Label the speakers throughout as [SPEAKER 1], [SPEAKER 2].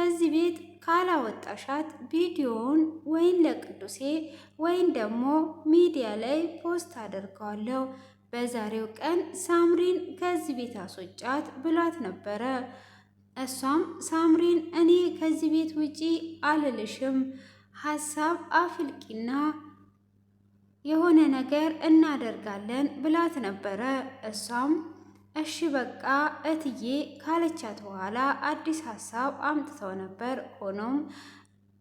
[SPEAKER 1] ከዚህ ቤት ካላወጣሻት ቪዲዮውን ወይን ለቅዱሴ ወይን ደግሞ ሚዲያ ላይ ፖስት አደርገዋለሁ። በዛሬው ቀን ሳምሪን ከዚህ ቤት አስወጫት ብሏት ነበረ። እሷም ሳምሪን እኔ ከዚህ ቤት ውጪ አልልሽም፣ ሀሳብ አፍልቂና የሆነ ነገር እናደርጋለን ብላት ነበረ። እሷም እሺ በቃ እትዬ ካለቻት በኋላ አዲስ ሀሳብ አምጥተው ነበር። ሆኖም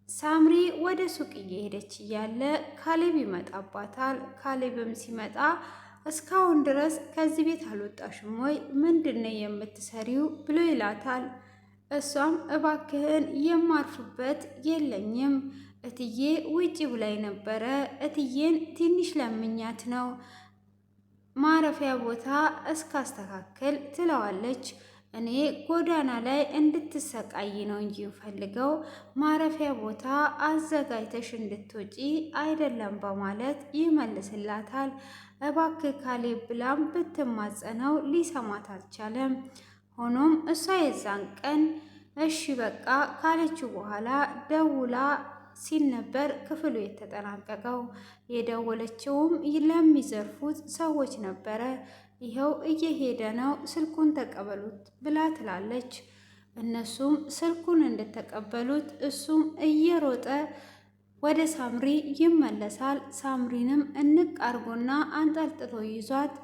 [SPEAKER 1] ሳምሪ ወደ ሱቅ እየሄደች እያለ ካሌብ ይመጣባታል። ካሌብም ሲመጣ እስካሁን ድረስ ከዚህ ቤት አልወጣሽም ወይ? ምንድነው የምትሰሪው? ብሎ ይላታል። እሷም እባክህን የማርፍበት የለኝም እትዬ ውጪ ብላኝ ነበረ። እትዬን ትንሽ ለምኛት ነው ማረፊያ ቦታ እስካስተካከል ትለዋለች። እኔ ጎዳና ላይ እንድትሰቃይ ነው እንጂ ፈልገው ማረፊያ ቦታ አዘጋጅተሽ እንድትወጪ አይደለም በማለት ይመልስላታል። እባክህ ካሌብ ብላም ብትማጸነው ሊሰማት አልቻለም። ሆኖም እሷ የዛን ቀን እሺ በቃ ካለችው በኋላ ደውላ ሲል ነበር ክፍሉ የተጠናቀቀው። የደወለችውም ለሚዘርፉት ሰዎች ነበረ። ይኸው እየሄደ ነው ስልኩን ተቀበሉት ብላ ትላለች። እነሱም ስልኩን እንደተቀበሉት እሱም እየሮጠ ወደ ሳምሪ ይመለሳል። ሳምሪንም እንቅ አርጎና አንጠልጥሎ ይዟት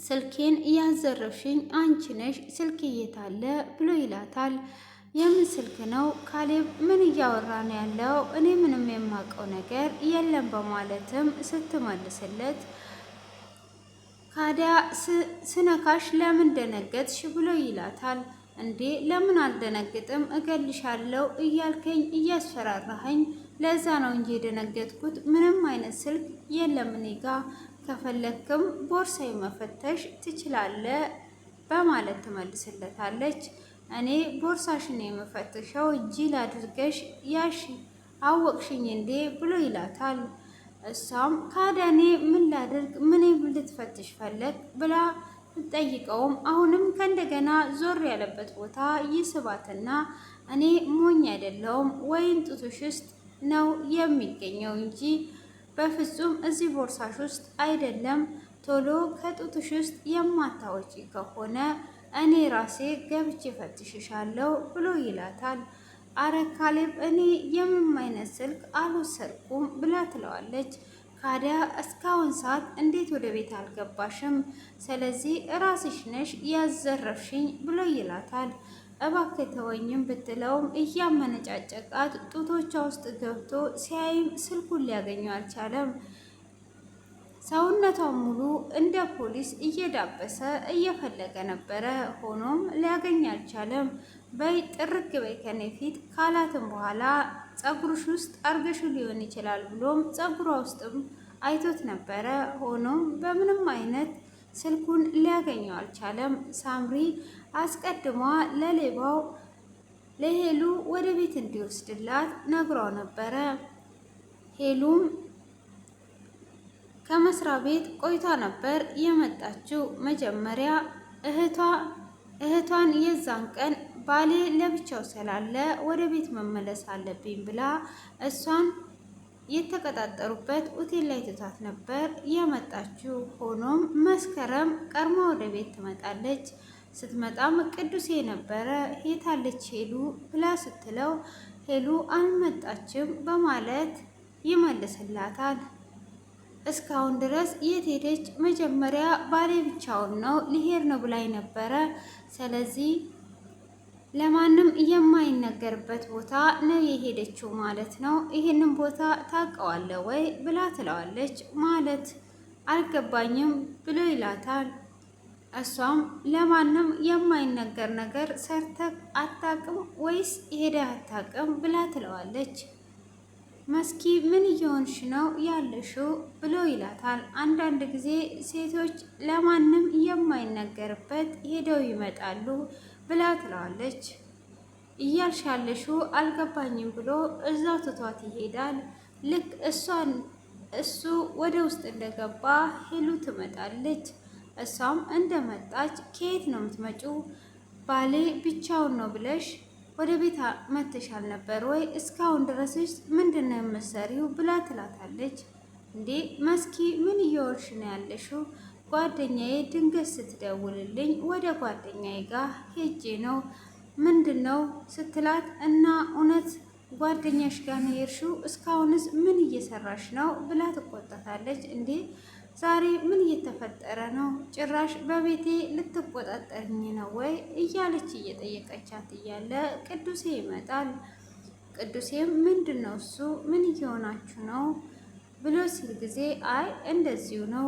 [SPEAKER 1] ስልኬን እያዘረፍሽኝ አንቺ ነሽ፣ ስልክ የታለ ብሎ ይላታል። የምን ስልክ ነው ካሌብ? ምን እያወራ ነው ያለው? እኔ ምንም የማውቀው ነገር የለም በማለትም ስትመልስለት ካዲያ ስነካሽ ለምን ደነገጥሽ ብሎ ይላታል። እንዴ ለምን አልደነግጥም? እገልሻለሁ እያልከኝ እያስፈራራኸኝ ለዛ ነው እንጂ የደነገጥኩት። ምንም አይነት ስልክ የለም እኔ ጋ። ከፈለክም ቦርሳዬ መፈተሽ ትችላለህ በማለት ትመልስለታለች። እኔ ቦርሳሽን የምፈትሸው ጅል አድርገሽ ያሽ አወቅሽኝ እንዴ ብሎ ይላታል። እሷም ካዳኔ ምን ላድርግ ምን ልትፈትሽ ፈለግ ብላ ትጠይቀውም አሁንም ከእንደገና ዞር ያለበት ቦታ ይስባትና እኔ ሞኝ አይደለሁም ወይን ጡትሽ ውስጥ ነው የሚገኘው እንጂ በፍጹም እዚህ ቦርሳሽ ውስጥ አይደለም። ቶሎ ከጡትሽ ውስጥ የማታወጪ ከሆነ እኔ ራሴ ገብቼ ፈትሽሻለሁ ብሎ ይላታል። አረ ካሌብ እኔ የምንም አይነት ስልክ አልወሰድኩም ብላ ትለዋለች። ካዲያ እስካሁን ሰዓት እንዴት ወደ ቤት አልገባሽም? ስለዚህ ራስሽ ነሽ ያዘረፍሽኝ ብሎ ይላታል። እባክህ ተወኝም ብትለውም እያመነጫጨቃት ጡቶቿ ውስጥ ገብቶ ሲያይም ስልኩን ሊያገኘው አልቻለም። ሰውነቷን ሙሉ እንደ ፖሊስ እየዳበሰ እየፈለገ ነበረ። ሆኖም ሊያገኝ አልቻለም። በይ ጥርግ በይ ከኔ ፊት ካላትም በኋላ ፀጉርሽ ውስጥ አርገሹ ሊሆን ይችላል ብሎም ፀጉሯ ውስጥም አይቶት ነበረ። ሆኖም በምንም አይነት ስልኩን ሊያገኘው አልቻለም። ሳምሪ አስቀድሟ ለሌባው ለሄሉ ወደ ቤት እንዲወስድላት ነግሯ ነበረ። ሄሉም ከመስሪያ ቤት ቆይታ ነበር የመጣችው። መጀመሪያ እህቷን የዛን ቀን ባሌ ለብቻው ስላለ ወደ ቤት መመለስ አለብኝ ብላ እሷን የተቀጣጠሩበት ሆቴል ላይ ትታት ነበር የመጣችው። ሆኖም መስከረም ቀድማ ወደ ቤት ትመጣለች። ስትመጣም ቅዱሴ ነበረ። የታለች ሄሉ ብላ ስትለው ሄሉ አልመጣችም በማለት ይመልስላታል። እስካሁን ድረስ የት ሄደች? መጀመሪያ ባሌ ብቻውን ነው ሊሄድ ነው ብላኝ ነበረ። ስለዚህ ለማንም የማይነገርበት ቦታ ነው የሄደችው ማለት ነው። ይህንን ቦታ ታውቀዋለህ ወይ ብላ ትለዋለች። ማለት አልገባኝም ብሎ ይላታል። እሷም ለማንም የማይነገር ነገር ሰርተህ አታውቅም ወይስ ሄደህ አታውቅም ብላ ትለዋለች። መስኪ ምን እየሆንሽ ነው ያለሽው ብሎ ይላታል። አንዳንድ ጊዜ ሴቶች ለማንም የማይነገርበት ሄደው ይመጣሉ ብላ ትለዋለች። እያልሽ ያለሽው አልገባኝም ብሎ እዛው ትቷት ይሄዳል። ልክ እሱ ወደ ውስጥ እንደገባ ሄሉ ትመጣለች። እሷም እንደመጣች ከየት ነው የምትመጪው? ባሌ ብቻውን ነው ብለሽ ወደ ቤት መተሻል ነበር ወይ? እስካሁን ድረስሽ ምንድን ነው የምትሰሪው? ብላ ትላታለች። እንዴ መስኪ ምን እየወርሽ ነው ያለሽው? ጓደኛዬ ድንገት ስትደውልልኝ ወደ ጓደኛዬ ጋር ሄጄ ነው ምንድን ነው ስትላት፣ እና እውነት ጓደኛሽ ጋር ነው የሄድሽው? እስካሁንስ ምን እየሰራሽ ነው? ብላ ትቆጣታለች። እንዴ ዛሬ ምን እየተፈጠረ ነው? ጭራሽ በቤቴ ልትቆጣጠርኝ ነው ወይ? እያለች እየጠየቀቻት እያለ ቅዱሴ ይመጣል። ቅዱሴም ምንድን ነው እሱ? ምን እየሆናችሁ ነው ብሎ ሲል ጊዜ አይ እንደዚሁ ነው።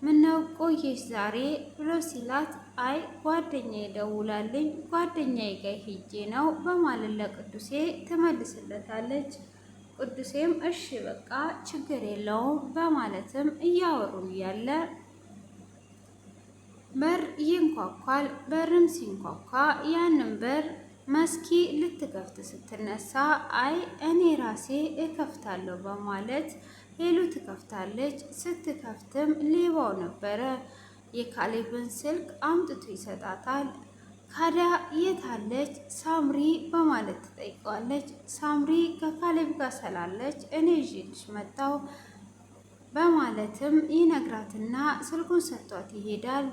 [SPEAKER 1] ምነው ቆየሽ ዛሬ ብሎ ሲላት አይ ጓደኛዬ ደውላልኝ ጓደኛዬ ጋር ሄጄ ነው በማለት ለቅዱሴ ትመልስለታለች። ቅዱሴም እሺ በቃ ችግር የለውም በማለትም እያወሩ እያለ በር ይንኳኳል። በርም ሲንኳኳ ያንን በር መስኪ ልትከፍት ስትነሳ አይ እኔ ራሴ እከፍታለሁ በማለት ሄሉ ትከፍታለች። ስትከፍትም ሌባው ነበረ። የካሌብን ስልክ አምጥቶ ይሰጣታል። ካዲያ የታለች ሳምሪ በማለት ትጠይቀዋለች። ሳምሪ ከካሌብ ጋር ስላለች እኔ ይዤልሽ መጣሁ በማለትም ይነግራትና ስልኩን ሰጥቷት ይሄዳል።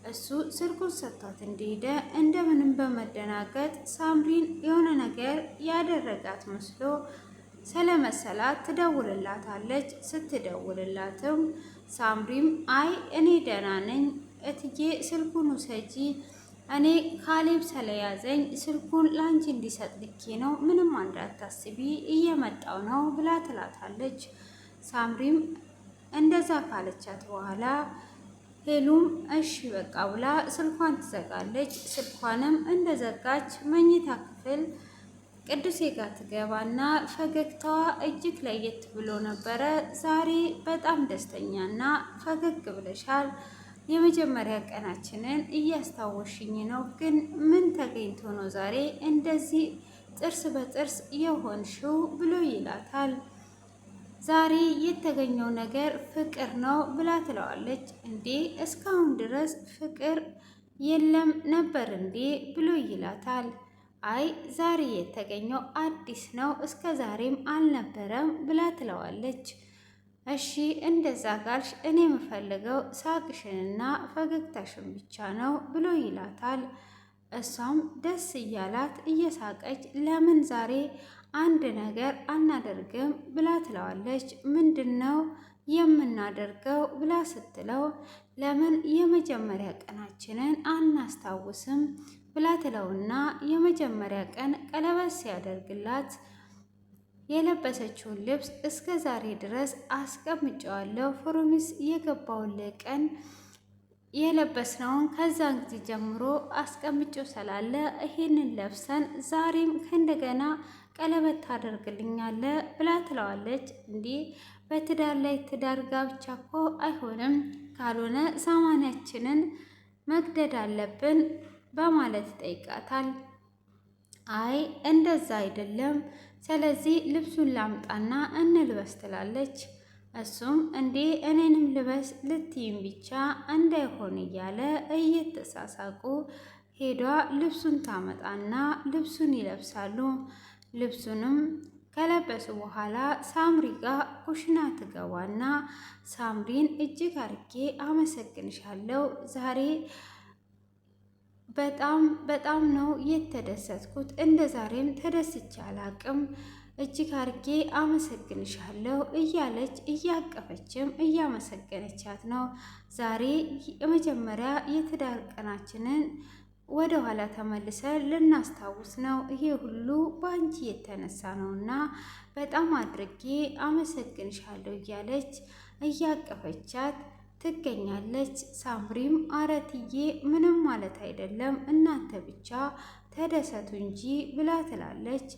[SPEAKER 1] እሱ ስልኩን ሰጥቷት እንደሄደ እንደምንም በመደናገጥ ሳምሪን የሆነ ነገር ያደረጋት መስሎ ስለመሰላት ትደውልላታለች። ስትደውልላትም ሳምሪም አይ እኔ ደህና ነኝ እትዬ ስልኩን ውሰጂ፣ እኔ ካሌብ ስለያዘኝ ስልኩን ላንቺ እንዲሰጥ ልኬ ነው፣ ምንም እንዳታስቢ እየመጣው ነው ብላ ትላታለች። ሳምሪም እንደዛ ካለቻት በኋላ ሄሉም እሺ በቃ ብላ ስልኳን ትዘጋለች። ስልኳንም እንደዘጋች መኝታ ክፍል ቅዱሴ ጋር ትገባና ፈገግታዋ እጅግ ለየት ብሎ ነበረ። ዛሬ በጣም ደስተኛና ፈገግ ብለሻል። የመጀመሪያ ቀናችንን እያስታወሽኝ ነው፣ ግን ምን ተገኝቶ ነው ዛሬ እንደዚህ ጥርስ በጥርስ የሆንሽው ብሎ ይላታል። ዛሬ የተገኘው ነገር ፍቅር ነው ብላ ትለዋለች። እንዴ እስካሁን ድረስ ፍቅር የለም ነበር እንዴ ብሎ ይላታል። አይ ዛሬ የተገኘው አዲስ ነው፣ እስከ ዛሬም አልነበረም ብላ ትለዋለች። እሺ እንደዛ ጋልሽ እኔ የምፈልገው ሳቅሽንና ፈገግታሽን ብቻ ነው ብሎ ይላታል። እሷም ደስ እያላት እየሳቀች ለምን ዛሬ አንድ ነገር አናደርግም ብላ ትለዋለች። ምንድን ነው የምናደርገው ብላ ስትለው ለምን የመጀመሪያ ቀናችንን አናስታውስም ብላ ትለውና የመጀመሪያ ቀን ቀለበት ሲያደርግላት የለበሰችውን ልብስ እስከ ዛሬ ድረስ አስቀምጨዋለሁ፣ ፕሮሚስ የገባውልህ ቀን የለበስነውን ከዛን ጊዜ ጀምሮ አስቀምጬው ስላለ ይሄንን ለብሰን ዛሬም ከእንደገና ቀለበት ታደርግልኛለህ ብላ ትለዋለች። እንዲህ በትዳር ላይ ትዳር ጋብቻ እኮ አይሆንም፣ ካልሆነ ሳማንያችንን መግደድ አለብን በማለት ይጠይቃታል። አይ እንደዛ አይደለም፣ ስለዚህ ልብሱን ላምጣና እንልበስ ትላለች። እሱም እንዴ እኔንም ልበስ ልትይም ብቻ እንዳይሆን እያለ እየተሳሳቁ ሄዷ ልብሱን ታመጣና ልብሱን ይለብሳሉ። ልብሱንም ከለበሱ በኋላ ሳምሪ ጋር ኩሽና ትገባና ሳምሪን እጅግ አርጌ አመሰግንሻለሁ፣ ዛሬ በጣም ነው የተደሰትኩት፣ እንደ ዛሬም ተደስቼ አላቅም፣ እጅግ አርጌ አመሰግንሻለሁ እያለች እያቀፈችም እያመሰገነቻት ነው። ዛሬ የመጀመሪያ የትዳር ቀናችንን ወደ ኋላ ተመልሰን ልናስታውስ ነው። ይሄ ሁሉ በአንቺ የተነሳ ነውና በጣም አድርጌ አመሰግንሻለሁ እያለች እያቀፈቻት ትገኛለች። ሳምሪም አረትዬ ምንም ማለት አይደለም እናንተ ብቻ ተደሰቱ እንጂ ብላ ትላለች።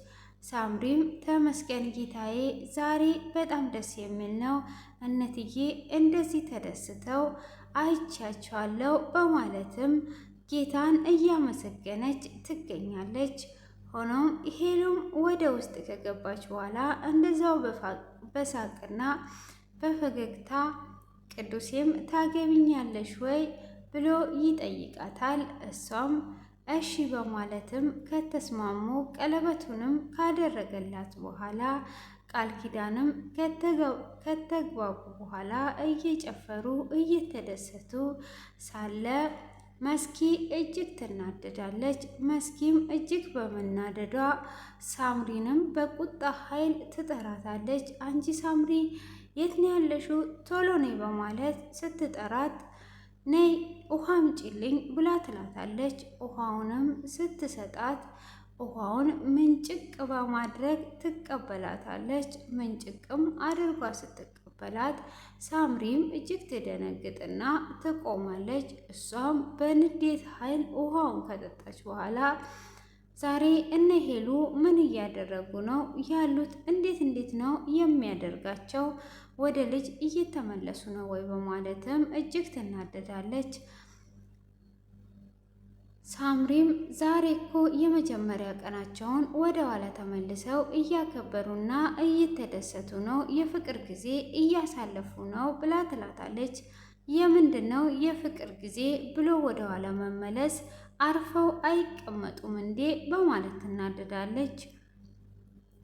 [SPEAKER 1] ሳምሪም ተመስገን ጌታዬ፣ ዛሬ በጣም ደስ የሚል ነው፣ እነትዬ እንደዚህ ተደስተው አይቻቸዋለሁ በማለትም ጌታን እያመሰገነች ትገኛለች። ሆኖም ሄሉም ወደ ውስጥ ከገባች በኋላ እንደዛው በሳቅና በፈገግታ ቅዱሴም ታገቢኛለሽ ወይ ብሎ ይጠይቃታል። እሷም እሺ በማለትም ከተስማሙ ቀለበቱንም ካደረገላት በኋላ ቃል ኪዳንም ከተግባቡ በኋላ እየጨፈሩ እየተደሰቱ ሳለ መስኪ እጅግ ትናደዳለች። መስኪም እጅግ በመናደዷ ሳምሪንም በቁጣ ኃይል ትጠራታለች። አንቺ ሳምሪ የት ነው ያለሽው? ቶሎ ነይ በማለት ስትጠራት ነይ ውሃ አምጪልኝ ብላ ትላታለች። ውሃውንም ስትሰጣት ውሃውን ምንጭቅ በማድረግ ትቀበላታለች። ምንጭቅም አድርጓ ስትቀበላት ሳምሪም እጅግ ትደነግጥና ትቆማለች። እሷም በንዴት ኃይል ውሃውን ከጠጣች በኋላ ዛሬ እነ ሄሉ ምን እያደረጉ ነው ያሉት? እንዴት ነው የሚያደርጋቸው? ወደ ልጅ እየተመለሱ ነው ወይ? በማለትም እጅግ ትናደዳለች። ሳምሪም ዛሬ እኮ የመጀመሪያ ቀናቸውን ወደ ኋላ ተመልሰው እያከበሩና እየተደሰቱ ነው፣ የፍቅር ጊዜ እያሳለፉ ነው ብላ ትላታለች። የምንድን ነው የፍቅር ጊዜ ብሎ ወደ ኋላ መመለስ? አርፈው አይቀመጡም እንዴ? በማለት ትናደዳለች።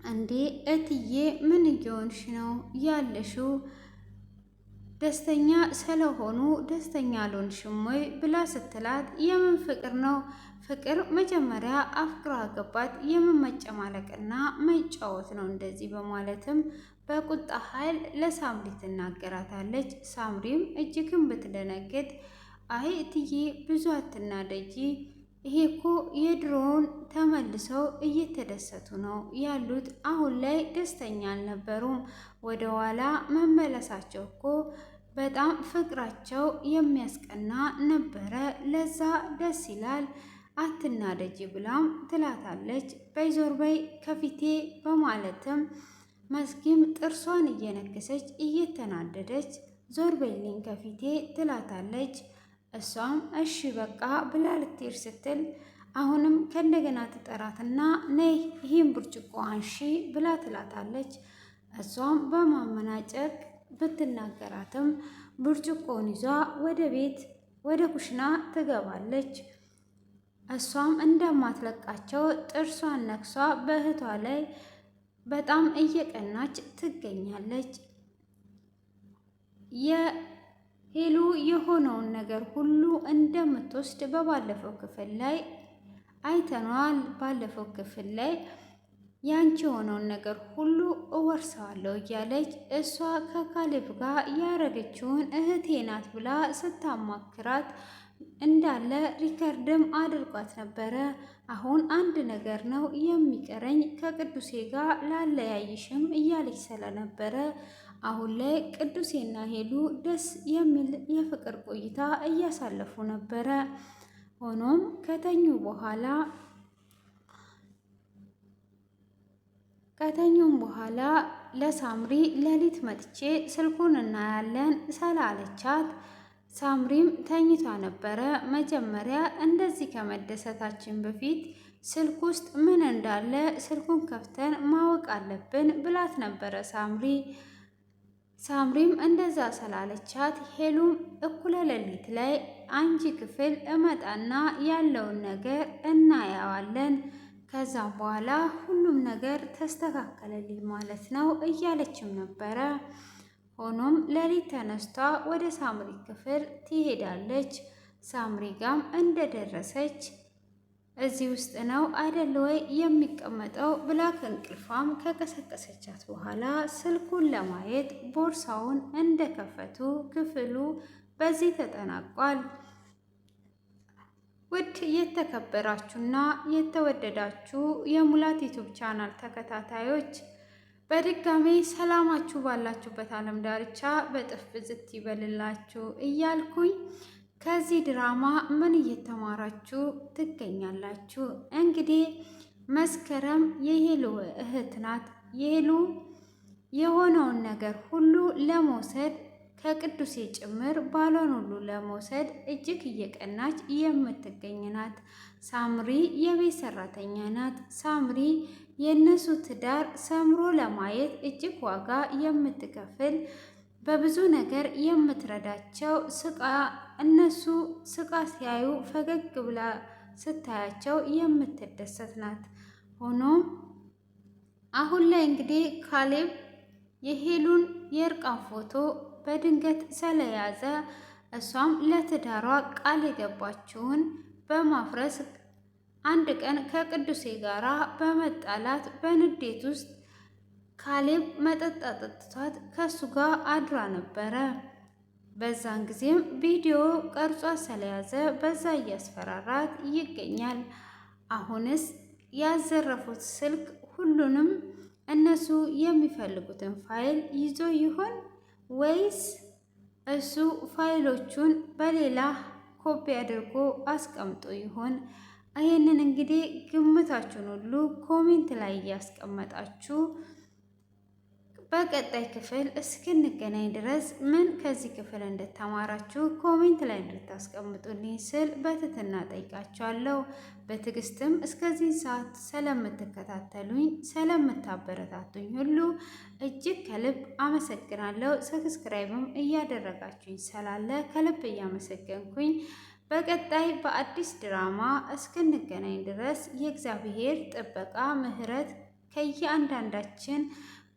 [SPEAKER 1] እንዴ እትዬ ምን እየሆንሽ ነው ያለሽው? ደስተኛ ስለሆኑ ደስተኛ አልሆንሽም ወይ ብላ ስትላት የምን ፍቅር ነው? ፍቅር መጀመሪያ አፍቅሮ አገባት፣ የምን መጨማለቅና መጫወት ነው እንደዚህ? በማለትም በቁጣ ኃይል ለሳምሪ ትናገራታለች። ሳምሪም እጅግን ብትደነግጥ አይ እትዬ ብዙ አትናደጂ፣ ይሄ እኮ የድሮውን ተመልሰው እየተደሰቱ ነው ያሉት። አሁን ላይ ደስተኛ አልነበሩም። ወደ ኋላ መመለሳቸው እኮ በጣም ፍቅራቸው የሚያስቀና ነበረ። ለዛ ደስ ይላል። አትናደጂ ብላም ትላታለች። በይ ዞር በይ ከፊቴ በማለትም መስኪም ጥርሷን እየነከሰች እየተናደደች ዞር በይልኝ ከፊቴ ትላታለች። እሷም እሺ በቃ ብላ ልትሄድ ስትል አሁንም ከእንደገና ትጠራትና ነይ ይህን ብርጭቆ አንሺ ብላ ትላታለች። እሷም በማመናጨቅ ብትናገራትም ብርጭቆውን ይዟ ወደ ቤት ወደ ኩሽና ትገባለች። እሷም እንደማትለቃቸው ጥርሷን ነክሷ በእህቷ ላይ በጣም እየቀናች ትገኛለች። ሄሉ የሆነውን ነገር ሁሉ እንደምትወስድ በባለፈው ክፍል ላይ አይተኗል። ባለፈው ክፍል ላይ ያንቺ የሆነውን ነገር ሁሉ እወርሰዋለሁ እያለች እሷ ከካሌብ ጋር ያረገችውን እህቴ ናት ብላ ስታማክራት እንዳለ ሪከርድም አድርጓት ነበረ። አሁን አንድ ነገር ነው የሚቀረኝ ከቅዱሴ ጋር ላለያይሽም እያለች ስለነበረ አሁን ላይ ቅዱሴና ሄሉ ደስ የሚል የፍቅር ቆይታ እያሳለፉ ነበረ። ሆኖም ከተኙም በኋላ ለሳምሪ ሌሊት መጥቼ ስልኩን እናያለን ስላለቻት ሳምሪም ተኝቷ ነበረ። መጀመሪያ እንደዚህ ከመደሰታችን በፊት ስልክ ውስጥ ምን እንዳለ ስልኩን ከፍተን ማወቅ አለብን ብላት ነበረ ሳምሪም እንደዛ ስላለቻት ሄሉም እኩለ ሌሊት ላይ አንቺ ክፍል እመጣና ያለውን ነገር እናየዋለን፣ ከዛም በኋላ ሁሉም ነገር ተስተካከለልኝ ማለት ነው እያለችም ነበረ። ሆኖም ሌሊት ተነስታ ወደ ሳምሪ ክፍል ትሄዳለች። ሳምሪ ጋም እንደደረሰች እዚህ ውስጥ ነው አይደል ወይ የሚቀመጠው ብላ ከእንቅልፏም ከቀሰቀሰቻት በኋላ ስልኩን ለማየት ቦርሳውን እንደከፈቱ ክፍሉ በዚህ ተጠናቋል። ውድ የተከበራችሁና የተወደዳችሁ የሙላት ዩቲዩብ ቻናል ተከታታዮች በድጋሜ ሰላማችሁ ባላችሁበት ዓለም ዳርቻ በጥፍ ብዝት ይበልላችሁ እያልኩኝ ከዚህ ድራማ ምን እየተማራችሁ ትገኛላችሁ? እንግዲህ መስከረም የሄሉ እህት ናት። የሄሉ የሆነውን ነገር ሁሉ ለመውሰድ ከቅዱሴ ጭምር ባሏን ሁሉ ለመውሰድ እጅግ እየቀናች የምትገኝ ናት። ሳምሪ የቤት ሰራተኛ ናት። ሳምሪ የእነሱ ትዳር ሰምሮ ለማየት እጅግ ዋጋ የምትከፍል በብዙ ነገር የምትረዳቸው እነሱ ስቃ ሲያዩ ፈገግ ብላ ስታያቸው የምትደሰት ናት። ሆኖም አሁን ላይ እንግዲህ ካሌብ የሄሉን የእርቃን ፎቶ በድንገት ስለያዘ እሷም ለትዳሯ ቃል የገባችውን በማፍረስ አንድ ቀን ከቅዱሴ ጋራ በመጣላት በንዴት ውስጥ ካሌብ መጠጥ አጠጥቷት ከሱ ጋር አድራ ነበረ። በዛን ጊዜም ቪዲዮ ቀርጿ ስለያዘ በዛ እያስፈራራት ይገኛል። አሁንስ ያዘረፉት ስልክ ሁሉንም እነሱ የሚፈልጉትን ፋይል ይዞ ይሆን ወይስ እሱ ፋይሎቹን በሌላ ኮፒ አድርጎ አስቀምጦ ይሆን? ይህንን እንግዲህ ግምታችሁን ሁሉ ኮሜንት ላይ እያስቀመጣችሁ በቀጣይ ክፍል እስክንገናኝ ድረስ ምን ከዚህ ክፍል እንደተማራችሁ ኮሜንት ላይ እንድታስቀምጡልኝ ስል በትህትና ጠይቃችኋለሁ። በትዕግስትም እስከዚህ ሰዓት ስለምትከታተሉኝ ስለምታበረታቱኝ ሁሉ እጅግ ከልብ አመሰግናለሁ። ሰብስክራይብም እያደረጋችሁኝ ስላለ ከልብ እያመሰገንኩኝ በቀጣይ በአዲስ ድራማ እስክንገናኝ ድረስ የእግዚአብሔር ጥበቃ ምሕረት ከየአንዳንዳችን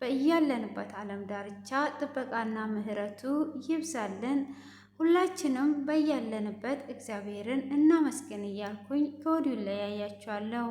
[SPEAKER 1] በያለንበት ዓለም ዳርቻ ጥበቃና ምሕረቱ ይብዛልን። ሁላችንም በያለንበት እግዚአብሔርን እናመስግን እያልኩኝ ከወዲሁ ላይ ያያችኋለሁ።